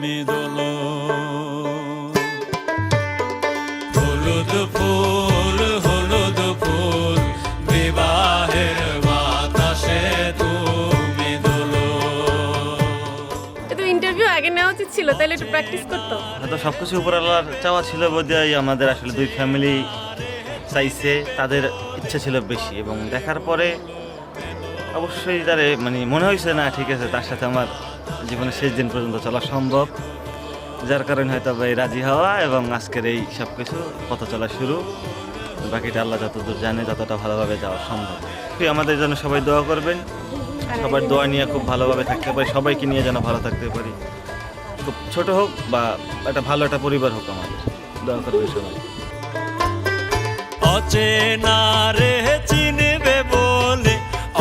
তুমি দোলো। হলুদ ফুল হলুদ ফুল বিবাহের বাতাসে তুমি দোলো। তো ইন্টারভিউ আগে নেওয়া উচিত ছিল, তাহলে একটু প্র্যাকটিস করতো। তো সবকিছু উপরওয়ালার চাওয়া ছিল বোধহয়, আমাদের আসলে দুই ফ্যামিলি চাইছে, তাদের ইচ্ছা ছিল বেশি, এবং দেখার পরে অবশ্যই তারে মানে মনে হয়েছে না ঠিক আছে তার সাথে আমার জীবনের শেষ দিন পর্যন্ত চলা সম্ভব, যার কারণে হয়তো এই রাজি হওয়া এবং আজকের এই সব কিছু পথ চলা শুরু। বাকিটা আল্লাহ যতদূর জানে, যতটা ভালোভাবে যাওয়া সম্ভব। আমাদের জন্য সবাই দোয়া করবেন, সবার দোয়া নিয়ে খুব ভালোভাবে থাকতে পারি, সবাইকে নিয়ে যেন ভালো থাকতে পারি, খুব ছোট হোক বা একটা ভালো একটা পরিবার হোক, আমাদের দোয়া করবে সবাই। অচেনা রে চিনবে বলে,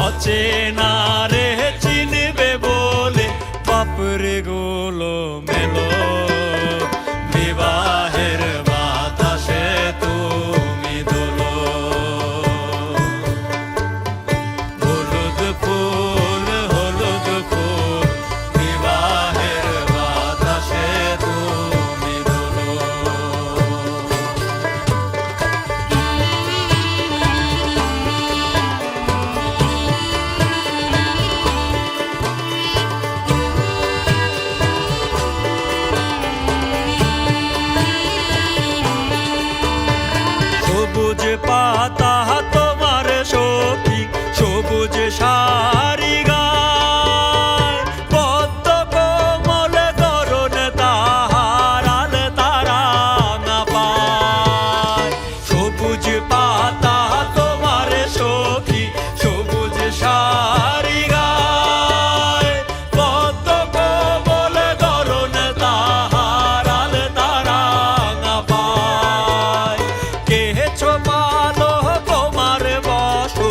অচেনা রে চিনবে বলে বাপরে গোলো মেলো বিবাহের বাতাসে তুমি দোলো। হলুদ ফুল হলুদ ফুল বিবাহের বাতাসে তুমি দোলো। সবুজ পাতা তোমার সখী, সবুজ শাড়ি গায়, পদ্ম কোমল করুণ তাহার আল তারা না পায়। সবুজ পাতা তোমার সখী, সবুজ শাড়ি গায়, পদ্ম কোমল করুণ তাহার আল তারা না পায়। কেছো পালো তোমার বসো,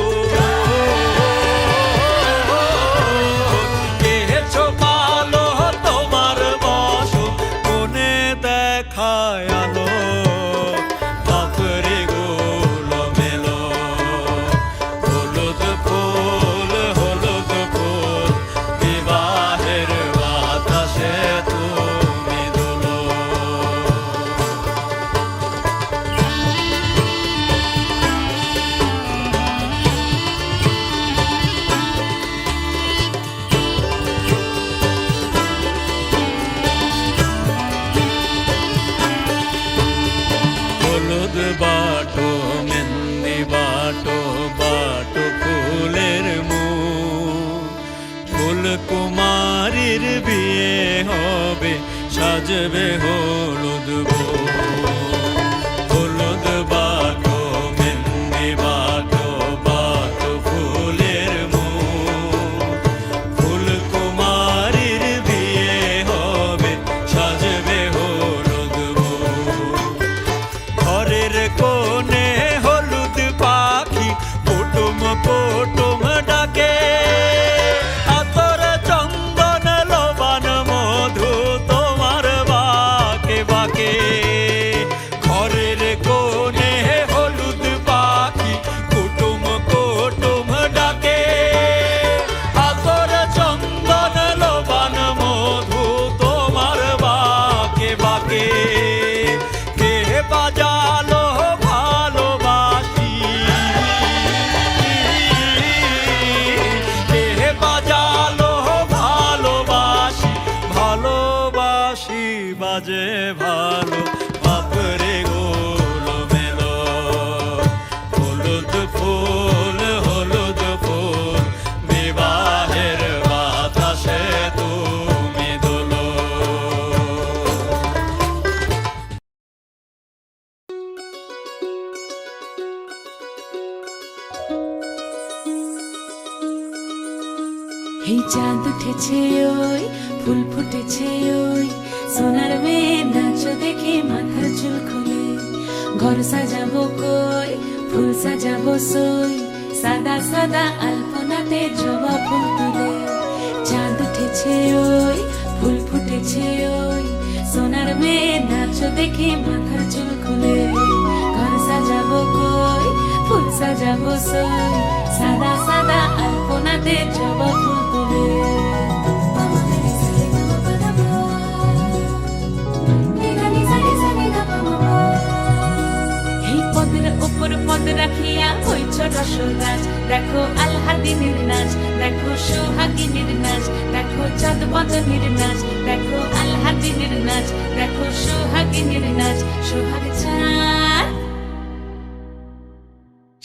কেছো পালো তোমার বসো, কোনে দেখায় আলো বাপরে গোলো মেলো। হলুদ ফুল হলুদ ফুল বিবাহের বাতাসে তুমি দোলো। হলুদ বাটো মেহেন্দি বাটো, বাটো ফুলের মুখ, ফুল কুমারীর বিয়ে হবে, সাজবে হলুদ বউ। হলুদ বাটো মেহেন্দি বাটো, বাটো ফুলের মুখ, ফুল কুমারীর বিয়ে হবে, সাজবে হলুদ বউ। ঘরের কোণে হলুদ পাখি কুটুম কুটুম ডাকে, আতর চন্দন লবণ মধু তোমার বাকে বাকে। ঘরের কোণে হলুদ পাখি কুটুম কুটুম ডাকে, আতর চন্দন লবণ মধু তোমার বাকে বাকে। কে বাজালো ভালোবাসি, কে বাজালো ভালোবাসি, ভালোবাসি বাজে ভালো বাপরে গোলো মেলো। হলুদ ফুল হলুদ ফুল বিবাহের বাতাসে তুমি দোলো। এই চাঁদ উঠেছে ওই, ফুল ফুটেছে ওই, সোনার মেয়ে নাচ দেখে মাথার চুল খুলে। ঘর সাজাবো কই, ফুল সাজাবো সই, সাদা সাদা আলপনাতে জবা ফুল তুলে। চাঁদ উঠেছে ওই, ফুল ফুটেছে ওই, সোনার মেয়ে নাচ দেখে মাথার চুল খুলে। ঘর সাজাবো কই, ফুল সাজাবো সই, সাদা সাদা আলপনাতে জবা ফুল তুলে। গাছ, দেখো আল্লাদিনের নাচ, দেখো সোহাগিনীর নাচ, দেখো চাঁদ বদনের নাচ, দেখো আল্লাদিনের নাচ, দেখো সোহাগিনীর নাচ। সোহাগ চাঁদ,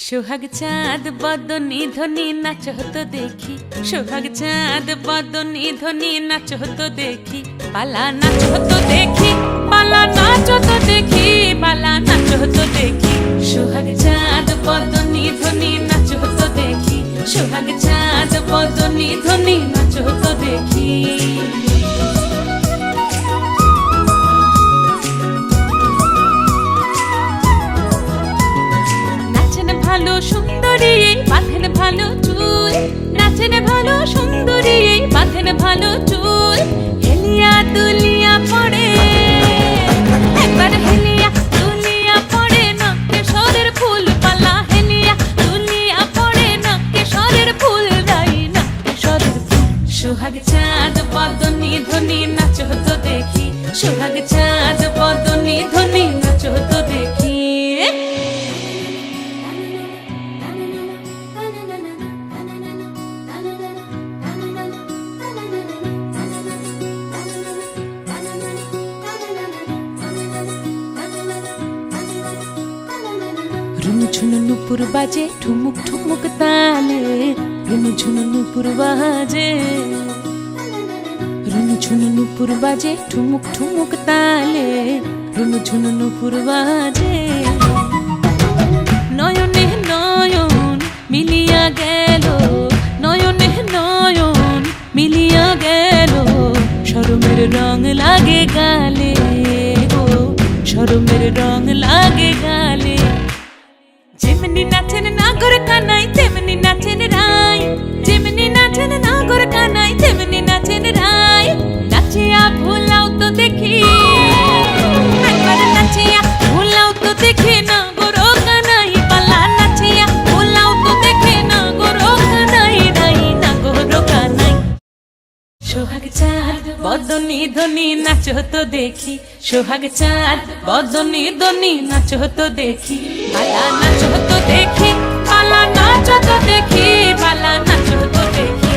সোহাগ চাঁদ বদনী ধ্বনি নাচ হতো দেখি, সোহাগ চাঁদ বদনী ধ্বনি নাচ হতো দেখি, পালা নাচ হতো দেখি, পালা নাচ হতো দেখি, পালা নাচ হতো দেখি। সোহাগ চাঁদ বদনী ধ্বনি নাচ হতো দেখি, সোহাগ চাঁদ বদনী ধ্বনি নাচ হতো দেখি। ভালো সুন্দরী বাঁধেন ভালো চুল, নাচেন ভালো সুন্দরী বাঁধেন ভালো চুল, হেলিয়া দুলিয়া পড়ে একবার, হেলিয়া দুলিয়া পড়ে নকে সরের ফুল পালা, হেলিয়া দুলিয়া পড়ে নকে সরের ফুল রাই নকে সরের ফুল। সোহাগ চাঁদ বদনী ধ্বনি নাচ হতো দেখি, সোহাগ চাঁদ বদনী ধ্বনি নাচ হতো দেখি। ঝুনু নুপুর বাজে ঠুমুক ঠুমুক তালে, রুনু ঝুনু নুপুর বাজে, রুনু ঝুনু নুপুর বাজে ঠুমুক ঠুমুক তালে, রুনু ঝুনু নুপুর বাজে। নয়নে নয়ন মিলিয়া গেল, নয়নে নয়ন মিলিয়া গেল, শরমের রং লাগে গালে গো, শরমের রং লাগে গালে। যেমনি নাচেন নাগর কানাই তেমনি নাচেন রাই, যেমনি নাচেন নাগর কানাই তেমনি নাচেন রাই, নাচিয়া ভুলাও তো দেখি একবার, নাচিয়া ভুলাও তো দেখি নাগর কানাই পালা, নাচিয়া ভুলাও তো দেখি নাগর কানাই রাই, নাগর কানাই। সোহাগ চাঁদ বদনী ধ্বনি নাচ হতো দেখি, সোহাগ চাঁদ বদনী ধ্বনি নাচ হতো দেখি, পালা নাচ হতো দেখি, পালা নাচ হতো দেখি, পালা নাচ হতো দেখি।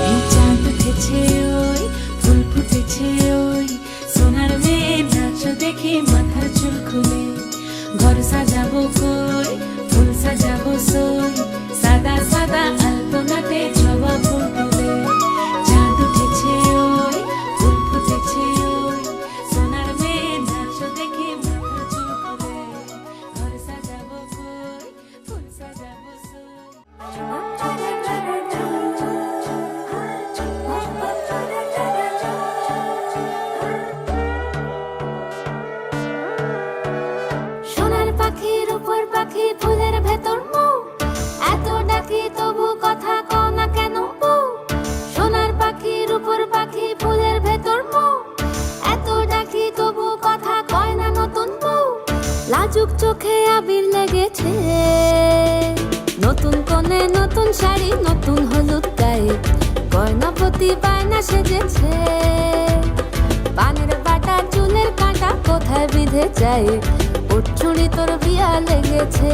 এই চাঁদ উঠেছে ওই, ফুল ফুটেছে ওই, সোনার মেয়ে নাচ দেখি মাথার চুল খুলে, ঘর সাজাবো কই ফুল সাজাবো সই, সাদা সাদা আলপনাতে জবা ফুল তুলে। চাঁদ উঠেছে ওই, ফুল ফুটেছে ওই, সোনার মেয়ে নাচ দেখি মাথার চুল খুলে, ঘর সাজাবো কই ফুল সাজাবো সই। সোনার পাখির উপর পাখি ফুলের ভেতর মৌ, এত ডাকি তবু কথা কও না কেন বউ। সোনার পাখির উপর পাখি ফুলের ভেতর মৌ, এত ডাকি তবু কথা কয় না নতুন বউ। লাজুক চোখে আবির লেগেছে, নতুন কোণে নতুন শাড়ি নতুন হলুদ গায়ে, গয়নাপতি বায়না সেজেছে, পানের বাটা চুলের কাঁটা কোথায় বিঁধে যায়, উঠছুড়ি তোর বিয়া লেগেছে।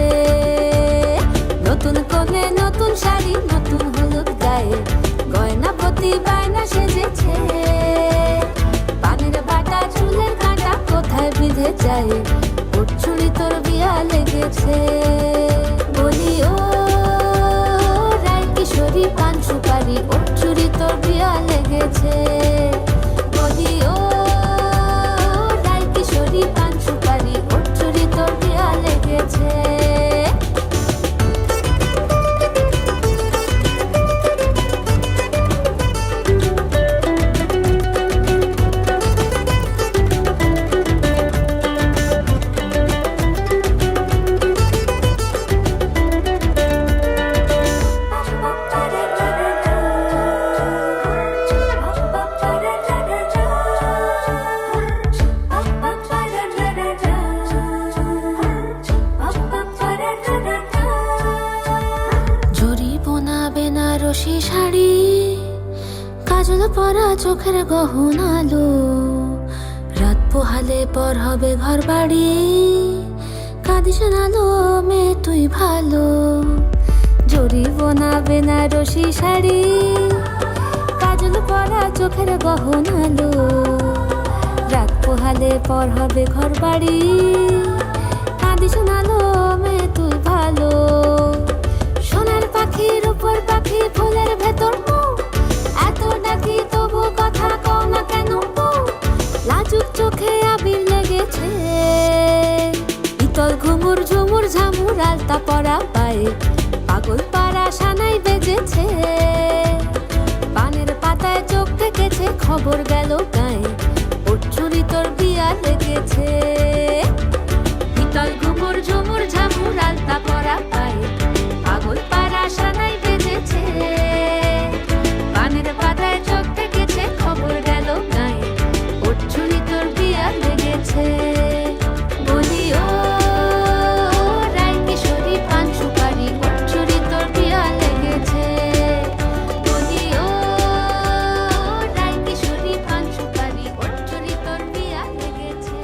নতুন কোণে নতুন শাড়ি নতুন হলুদ গায়ে, গয়নাপতি বায়না সেজেছে, পানের বাটা চুলের কাঁটা কোথায় বিঁধে যায়, উঠছুড়ি তোর বিয়া লেগেছে। বলি ও রায় কিশোরী পান সুপারি, উঠছুড়ি তোর বিয়া লেগেছে। বলি ও রায় কিশোরী পান সুপারি, উঠছুড়ি তোর বিয়া লেগেছে। বেনারসি শাড়ি, কাজল পরা চোখের গহনালো, রাত পোহালে পর হবে ঘর বাড়ি, কাঁদিস না লো মেয়ে তুই ভালো। জরিবনা বেনারসি শাড়ি, কাজল পরা চোখের গহনালো, রাত পোহালে পর হবে ঘর বাড়ি, কাঁদি শোনালো মে তুই ভালো। সোনার পাখির উপর পাখি ফুলের ভেতর মৌ, এত ডাকি তবু কথা কও না কেন বউ? লাজুক চোখে আবির লেগেছে, ইতল ঘুমুর ঝুমুর ঝামুর আলতা পরা পায়ে, পাগল পাড়া সানাই বেজেছে, পানের পাতায় চোখ থেকেছে, খবর গেল গায়ে, ওর চুরি তোর বিয়া লেগেছে। ইতল ঘুমুর ঝুমুর ঝামুর আলতা পরা পায়ে, পাগল পাড়া সানাই বেজেছে, পানের পাতায় চোখ থেকেছে, খবর গেল গায়ে, ওর চুরি তোর বিয়া লেগেছে। বলি ও রায় কিশোরী পান সুপারি, ওর চুরি তোর বিয়া লেগেছে। বলি ও রায় কিশোরী পান সুপারি, ওর চুরি তোর বিয়া লেগেছে।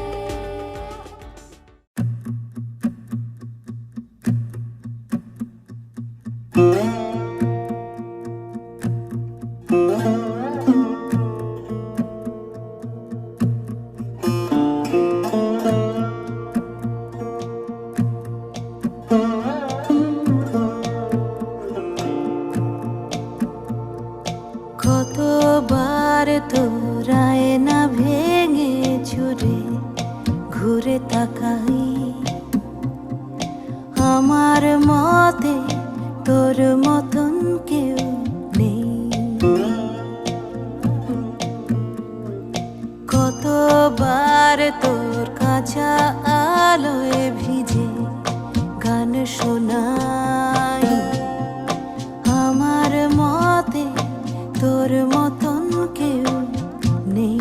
কতবার তোরায় না ভেঙে চুরে ঘুরে তাকাই, আমার মতে তোর মতন কেউ নেই। কতবার তোর কাঁচা আলোয় ভিজে গান শোনাই, আমার মতে তোর মতন কেউ নেই।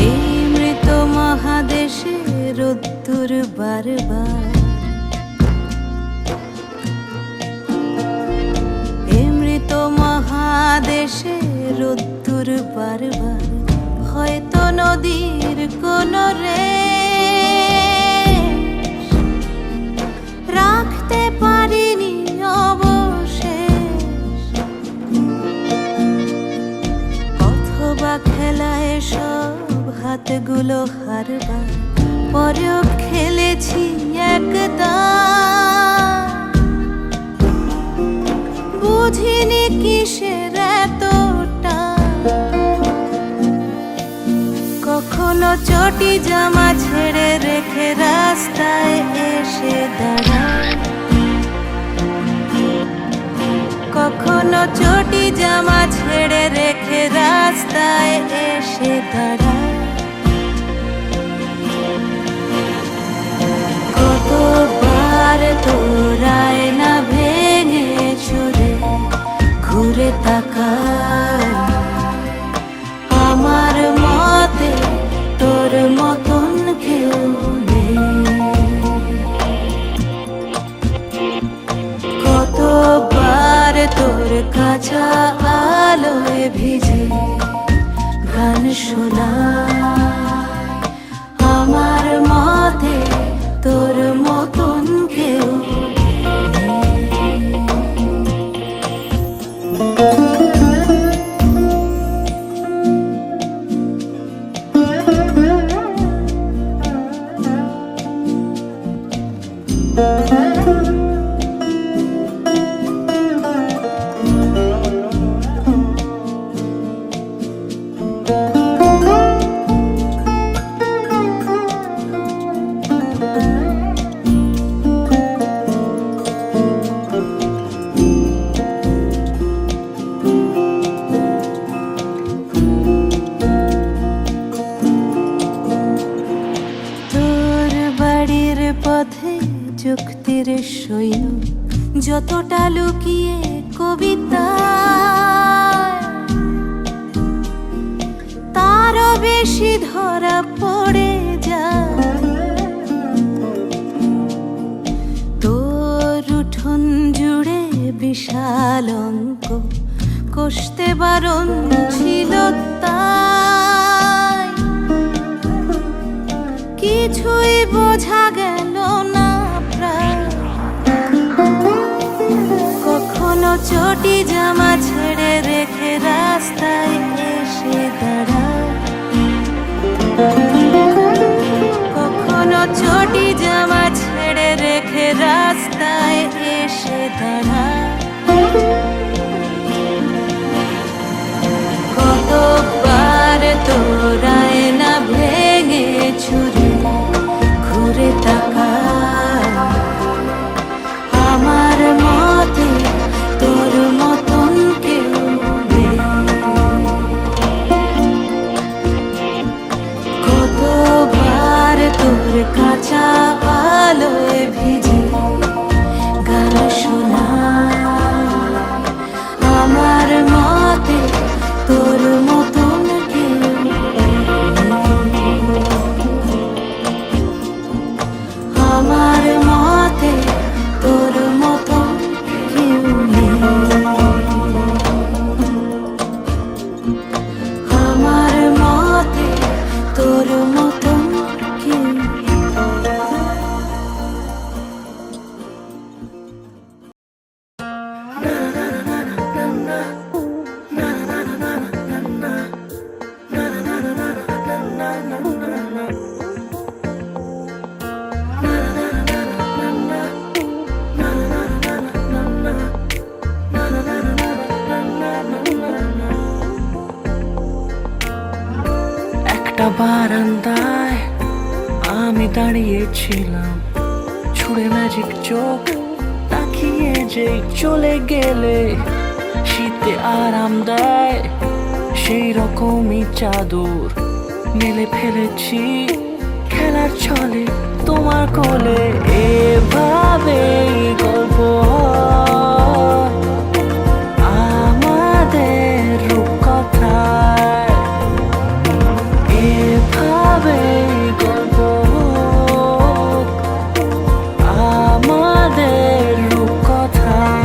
এই মৃত মহাদেশে রোদ্দুর বারবার, এই মৃত মহাদেশে রোদ্দুর বারবার, হয়তো নদীর কোন রেশ রাখতে পারিনি অবশেষ, অথবা খেলায় সব হাতগুলো হারবার পরেও খেলেছি একদা, বুঝিনি কিসের এতটা। কখনো চটি জামা ছেড়ে রেখে রাস্তায় এসে দাঁড়ায়, কখনো চটি জামা ছেড়ে রেখে রাস্তায় এসে দাঁড়ায়। কতবার তোরায় না ভেঙে চুরে ঘুরে তাকাই, আমার মতে তোর মতন কেউ নেই। কতবার তোর কাঁচা আলোয় ভিজে গান শোনাই, আমার মতে তোর মতন কেউ নেই। পথে যুক্তির সৈন্য যতটা লুকিয়ে কবিতা, তারও বেশি ধরা পড়ে যায় তোর উঠোন জুড়ে বিশাল অঙ্ক বসতে বারণ ছিল তাই কিছুই বোঝা গেল না প্রায় কখনো চটি জামা ছেড়ে রেখে রাস্তায় এসে দাঁড়ায় কখনো চটি জামা ছেড়ে রেখে রাস্তায় এসে দাঁড়ায় কতবার তোরায় না ভেঙে ছুরি ঘুরে তাকায় আমার মতে তোর মতন কেউ নেই কতবার তোর কাঁচা আলোয় ভিজে গান শোনা আমার মতে তোর মতন কেউ নেই আমার মতে তোর মতন কেউ নেই আমার মতে তোর মতন কেউ একটা বারান্দায় আমি দাঁড়িয়েছিলাম ছুঁড়ে ম্যাজিক চোখ তাকিয়ে যে চলে গেলে শীতে আরাম দেয় সেই রকমই চাদর মেলে ফেলেছি খেলার ছলে তোমার কোলে এভাবে গল্প হয় আমাদের রূপকথায় এভাবে গল্প হোক আমাদের রূপকথায়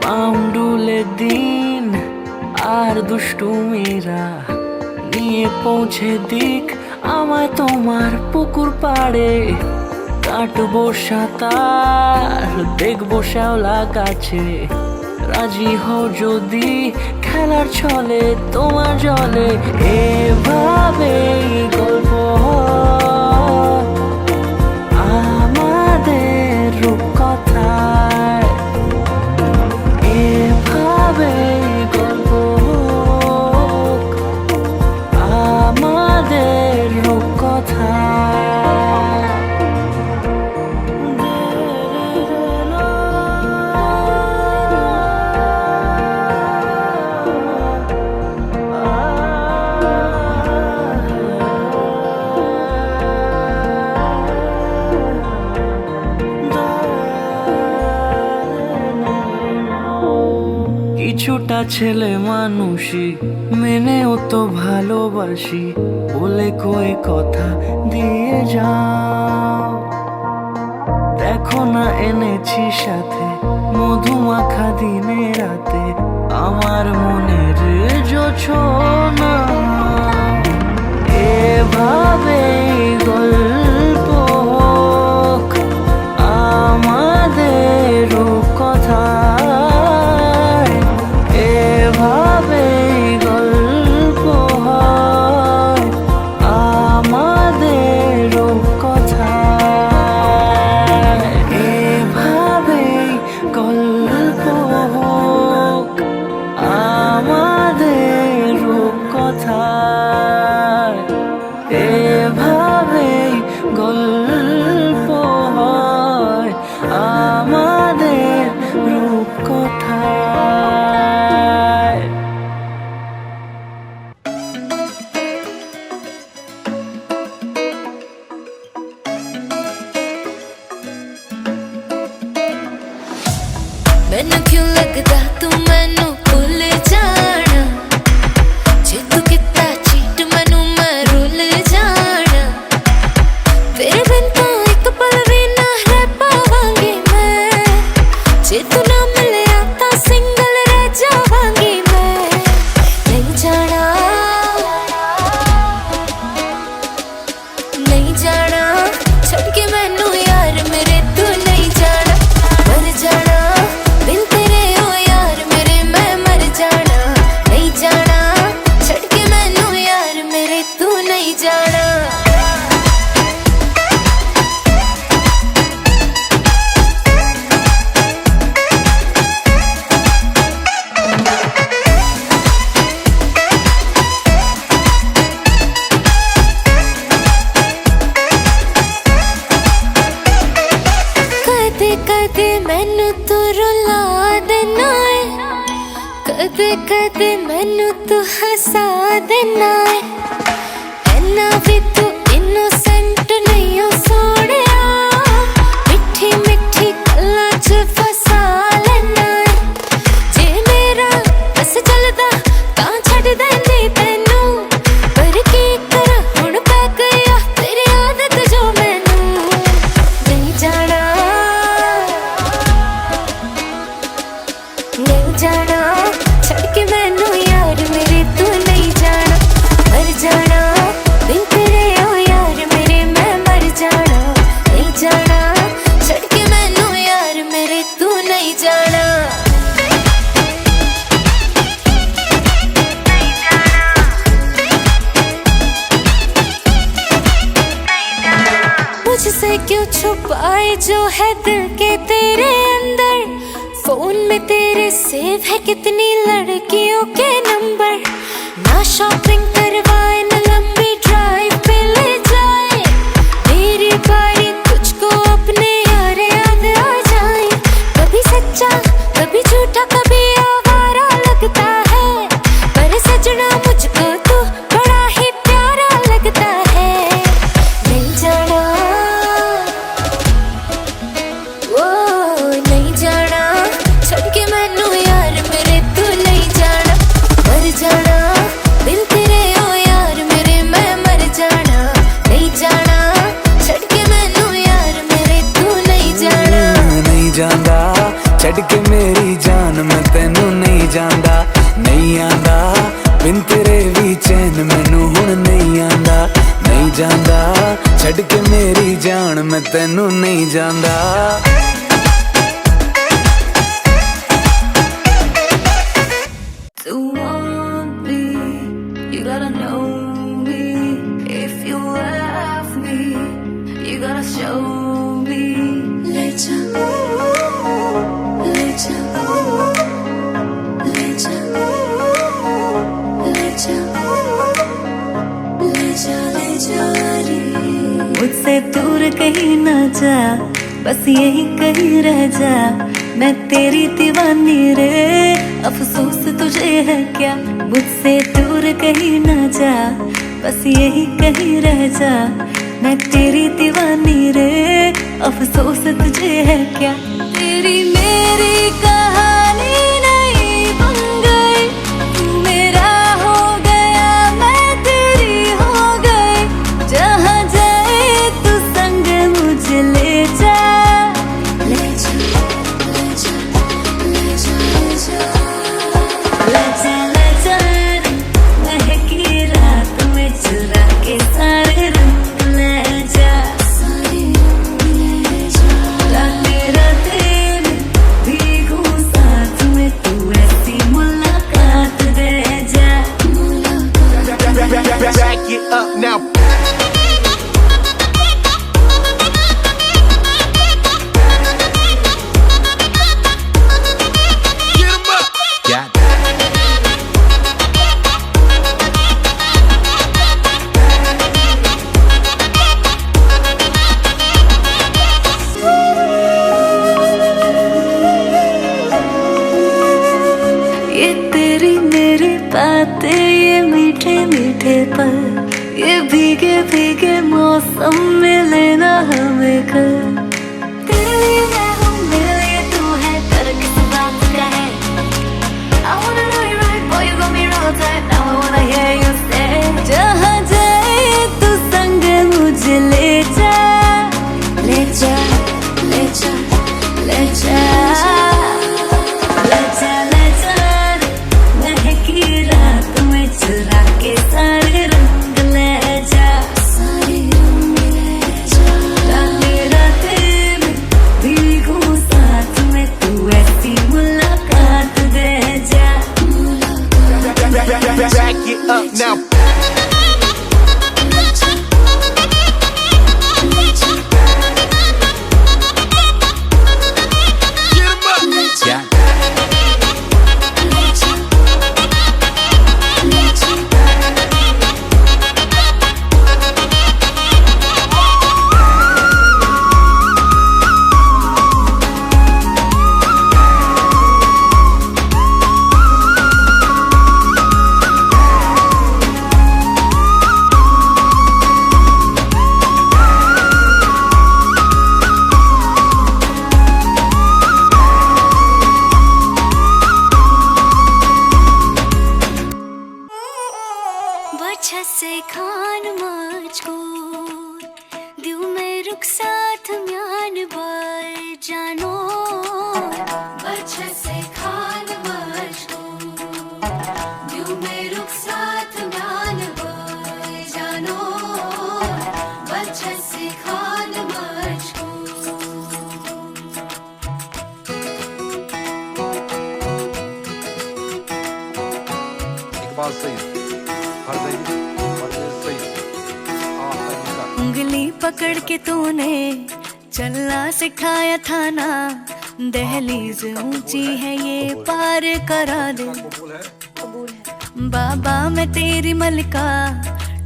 পাউন্ডুলে দিন আর দুষ্টুমিরা নিয়ে পৌঁছে দিক আমায় তোমার পুকুর পাড়ে কাটবো সাঁতার দেখবো শ্যাওলা গাছে রাজি হও যদি খেলার ছলে তোমার জলে এভাবেই গল্প হয় আমাদের রূপকথায় এভাবেই গল্প হোক আমাদের রূপকথায় কিছুটা ছেলে মানুষই মেনেও তো ভালোবাসি বলে কয়ে কথা দিয়ে যাও দেখো না এনেছি সাথে মধুমাখা দিনে রাতে আমার মনের জোছনা এভাবেই গল্প হোক আমাদের রূপকথায় এভাবেই গল্প হয় আমাদের রূপকথায় এভাবেই গল্প হোক আমাদের রূপকথায় এভাবেই গল্প হয় আমাদের রূপকথায় मैनू क्यों लगदा तू मैनू भुल जाना जे तू किता चीट कदे मैनू तू रुला देना है, कदे कदे मैनू तू हसा देना है। ऐना भी तू इनोसेंट नहीं हो सोहणिया, मिठी मिठी गल्लां च फसा लेना है। जे मेरा बस चलदा तां छड्ड देंदी तैनू, पर की करा हुण पै गई तेरी आदत जो मैनू नहीं जाना, नहीं जाना छड़ के मैनू यार मेरे तू नहीं जाना, मर जाना बिन तेरे ओ यार मेरे मैं मर जाना, नहीं जाना छड़ के मैनू यार मेरे तू नहीं जाना। मुझसे क्यों छुपाए जो है दिल के तेरे अंदर, फोन में तेरे सेव है कितनी लड़कियों के नंबर। ना शॉपिंग करवाए ना लंबी ड्राइव पे ले जाए, मेरी बारी तुझको अपने यार याद आ जाए। कभी सच्चा कभी झूठा कभी आवारा लगता है, पर सजना मुझको तू बड़ा ही प्यारा लगता है। नहीं जाना ओ नहीं जाना छड़ के मैनू यार मेरे तू नहीं जाना, मर जाना बिन तेरे ओ यार मेरे मैं मर जाना, नहीं जाना छड़ के मैनू यार मेरे तू नहीं जाना। नहीं जांदा छड़ के मेरी जान मैं तेनू नहीं जांदा, नहीं आंदा बिन तेरे भी चैन मैनू हुण नहीं आंदा, नहीं जांदा छड़ के मेरी जान मैं तेनू नहीं जांदा। To want me, you gotta know me. If you love me, you gotta show me. Let जा, let जा, let जा, let जा, ले जा, ले जा रे। मुझसे दूर कहीं ना जा, बस यही कहीं रह जा, मैं तेरी दीवानी रे, अफसोस तुझे है क्या। मुझसे दूर कहीं ना जा, बस यही कहीं रह जा, मैं तेरी दीवानी रे, अफसोस तुझे है क्या। तेरी मेरी कहानी नहीं बन गई, तू मेरा हो गया मैं तेरी हो गई, जहाँ जाए तू संग मुझे ले जा। ले जा, ले जा, ले जा, ले जा। लजा लजा महकी रात में चुरा के सारे रंग ले जा, सारे रंग ले जा। राते राते में भीगू साथ में, तू ऐसी मुलाकात दे जा। Back it up now. Get 'em up. Got ये तेरी मेरी बातें, ये मीठे मीठे पल, ये भीगे भीगे मौसम में लेना हमें कर। तेरे लिए मैं हूँ, मेरे लिए तू है, कर किस बात का है। I wanna know you right, boy, you got me wrong time, now I wanna hear you say। जहाँ जाए तू संग मुझे ले जा, ले जा, ले जा, ले जा। लजा लजा महकी रात में चुरा के सारे रंग ले जा, सारे रंग ले जा। राते राते अल्फाज सही फर्ज सही आखिरी उंगली पकड़ के तूने चलना सिखाया था ना, दहलीज ऊंची है ये पार करा दे। बाबा मैं तेरी मलका,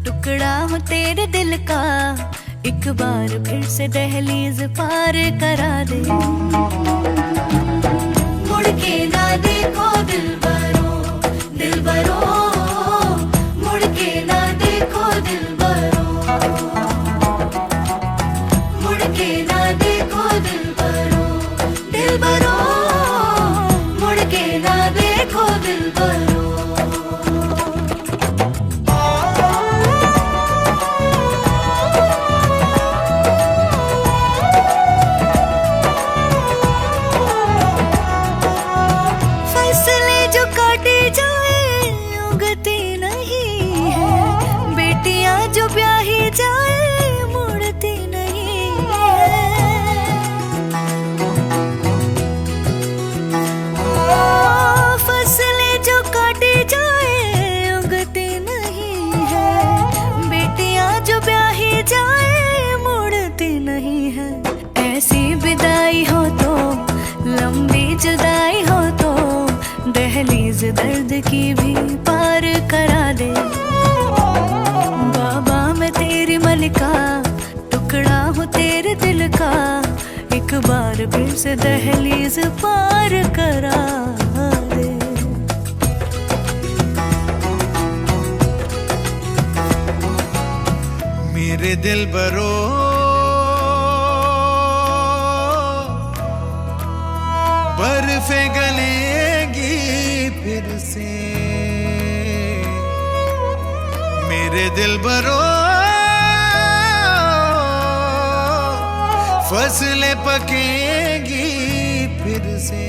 टुकड़ा हूँ तेरे दिल का, एक बार फिर से दहलीज पार करा दे। मुड़ के ना देखो दिलबरो, दिलबरो, मुड़ के ना देखो दिलबरो, मुड़ के ना देखो दिलबरो, दिलबरो, मुड़ के ना देखो दिलबरो। फसलें जो काटी जाए उगती नहीं है, बेटियां जो ब्याही जाए मुड़ती नहीं है। फसलें जो काटी जाए उगती नहीं है, बेटियां जो ब्याही जाए मुड़ती नहीं है। ऐसी विदाई हो तो, लंबी जुदाई हो तो, दहलीज दर्द की भी पार करा दे। बाबा मैं तेरी मलिका, टुकड़ा हूँ तेरे दिल का, एक बार फिर से दहलीज पार करा दे। मेरे दिल बरो बर्फें गलेगी फिर से, मेरे दिल बरो फसलें पकेगी फिर से,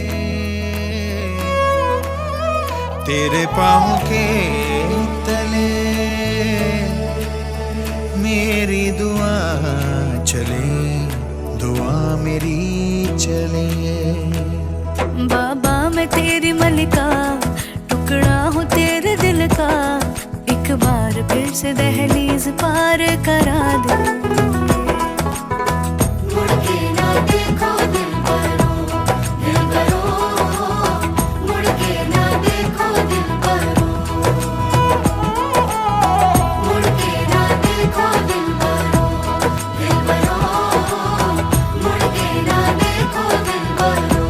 तेरे पाँव के तले मेरी दुआ चले, दुआ मेरी चले। बाबा मैं तेरी मलिका, टुकड़ा हूँ तेरे दिल का, एक बार फिर से दहलीज पार करा दे। मुड़ के ना देखो दिलबरो, दिलबरो, मुड़ के ना देखो दिलबरो, मुड़ के ना देखो दिलबरो, दिलबरो, मुड़ के ना देखो दिलबरो।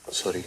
सॉरी